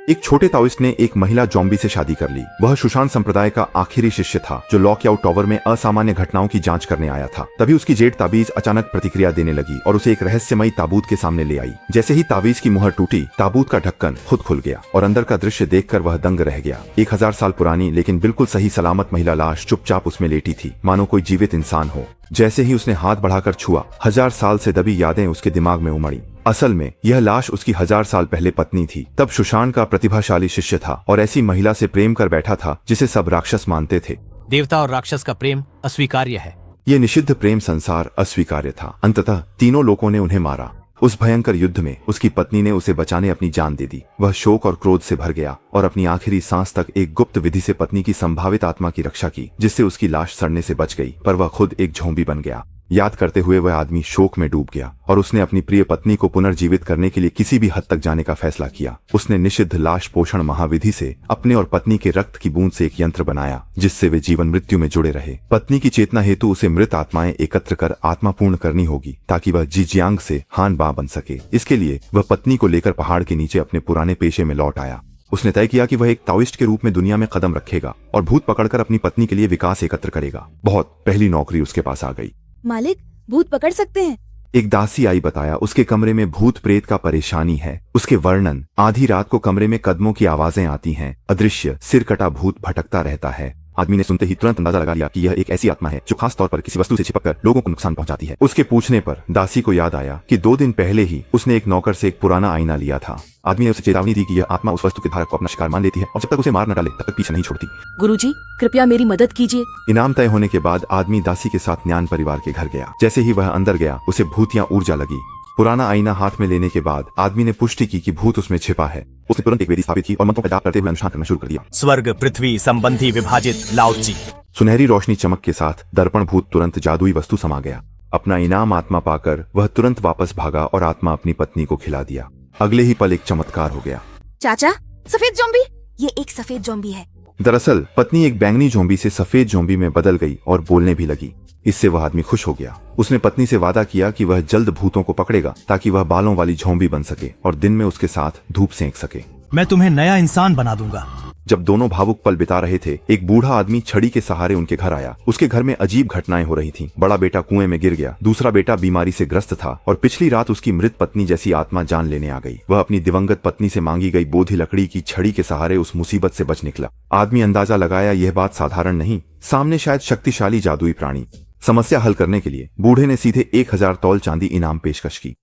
एक छोटे ताओइस्ट ने एक महिला जॉम्बी से शादी कर ली। वह सुशांत संप्रदाय का आखिरी शिष्य था जो लॉकआउट टावर में असामान्य घटनाओं की जांच करने आया था। तभी उसकी जेड ताबीज अचानक प्रतिक्रिया देने लगी और उसे एक रहस्यमयी ताबूत के सामने ले आई। जैसे ही ताबीज की मुहर टूटी, ताबूत का ढक्कन खुद खुल गया और अंदर का दृश्य देखकर वह दंग रह गया। 1000 साल पुरानी लेकिन बिल्कुल सही सलामत महिला लाश चुपचाप उसमें लेटी थी, मानो कोई जीवित इंसान हो। जैसे ही उसने हाथ बढ़ाकर छुआ, 1000 साल से दबी यादें उसके दिमाग में उमड़ी। असल में यह लाश उसकी 1000 साल पहले पत्नी थी। तब सुशांत का प्रतिभाशाली शिष्य था और ऐसी महिला से प्रेम कर बैठा था जिसे सब राक्षस मानते थे। देवता और राक्षस का प्रेम अस्वीकार्य है। ये निषिद्ध प्रेम संसार अस्वीकार्य था। अंततः तीनों लोगों ने उन्हें मारा। उस भयंकर युद्ध में उसकी पत्नी ने उसे बचाने अपनी जान दे दी। वह शोक और क्रोध से भर गया और अपनी आखिरी सांस तक एक गुप्त विधि से पत्नी की संभावित आत्मा की रक्षा की, जिससे उसकी लाश सड़ने से बच गई, पर वह खुद एक झोंबी बन गया। याद करते हुए वह आदमी शोक में डूब गया और उसने अपनी प्रिय पत्नी को पुनर्जीवित करने के लिए किसी भी हद तक जाने का फैसला किया। उसने निषिद्ध लाश पोषण महाविधि से अपने और पत्नी के रक्त की बूंद से एक यंत्र बनाया जिससे वे जीवन मृत्यु में जुड़े रहे। पत्नी की चेतना हेतु उसे मृत आत्माएं एकत्र कर आत्मा पूर्ण करनी होगी ताकि वह जिजियांग से हान बा बन सके। इसके लिए वह पत्नी को लेकर पहाड़ के नीचे अपने पुराने पेशे में लौट आया। उसने तय किया कि वह एक ताओइस्ट के रूप में दुनिया में कदम रखेगा और भूत पकड़कर अपनी पत्नी के लिए विकास एकत्र करेगा। बहुत पहली नौकरी उसके पास आ गई। मालिक, भूत पकड़ सकते हैं? एक दासी आई बताया। उसके कमरे में भूत प्रेत का परेशानी है। उसके वर्णन, आधी रात को कमरे में कदमों की आवाजें आती हैं, अदृश्य सिर कटा भूत भटकता रहता है। आदमी ने सुनते ही तुरंत अंदाजा लगा लिया कि यह एक ऐसी आत्मा है जो खास तौर पर किसी वस्तु से चिपककर लोगों को नुकसान पहुंचाती है। उसके पूछने पर दासी को याद आया कि 2 दिन पहले ही उसने एक नौकर से एक पुराना आईना लिया था। आदमी ने उसे चेतावनी दी कि यह आत्मा उस वस्तु के धारक को अपना शिकार मान लेती है और जब तक उसे मार न डाले तब तक पीछे नहीं छोड़ती। गुरुजी, कृपया मेरी मदद कीजिए। इनाम तय होने के बाद आदमी दासी के साथ न्यान परिवार के घर गया। जैसे ही वह अंदर गया, उसे भूतिया ऊर्जा लगी। पुराना आईना हाथ में लेने के बाद आदमी ने पुष्टि की कि भूत उसमें छिपा है। उसने तुरंत एक वेदी स्थापित की और मंत्रों का जाप करते हुए अनुष्ठान करना शुरू कर दिया। स्वर्ग पृथ्वी संबंधी विभाजित लाओजी। सुनहरी रोशनी चमक के साथ दर्पण भूत तुरंत जादुई वस्तु समा गया। अपना इनाम आत्मा पाकर वह तुरंत वापस भागा और आत्मा अपनी पत्नी को खिला दिया। अगले ही पल एक चमत्कार हो गया। चाचा, सफेद ज़ॉम्बी। ये एक सफेद ज़ॉम्बी है। दरअसल पत्नी एक बैंगनी ज़ॉम्बी से सफेद ज़ॉम्बी में बदल गई और बोलने भी लगी। इससे वह आदमी खुश हो गया। उसने पत्नी से वादा किया कि वह जल्द भूतों को पकड़ेगा ताकि वह बालों वाली ज़ॉम्बी बन सके और दिन में उसके साथ धूप सेंक सके। मैं तुम्हें नया इंसान बना दूंगा। जब दोनों भावुक पल बिता रहे थे, एक बूढ़ा आदमी छड़ी के सहारे उनके घर आया। उसके घर में अजीब घटनाएं हो रही थीं। बड़ा बेटा कुएं में गिर गया, दूसरा बेटा बीमारी से ग्रस्त था और पिछली रात उसकी मृत पत्नी जैसी आत्मा जान लेने आ गई। वह अपनी दिवंगत पत्नी से मांगी गई बोधी लकड़ी की छड़ी के सहारे उस मुसीबत से बच निकला। आदमी अंदाजा लगाया यह बात साधारण नहीं, सामने शायद शक्तिशाली जादुई प्राणी। समस्या हल करने के लिए बूढ़े ने सीधे 1000 तौल चांदी इनाम पेशकश की।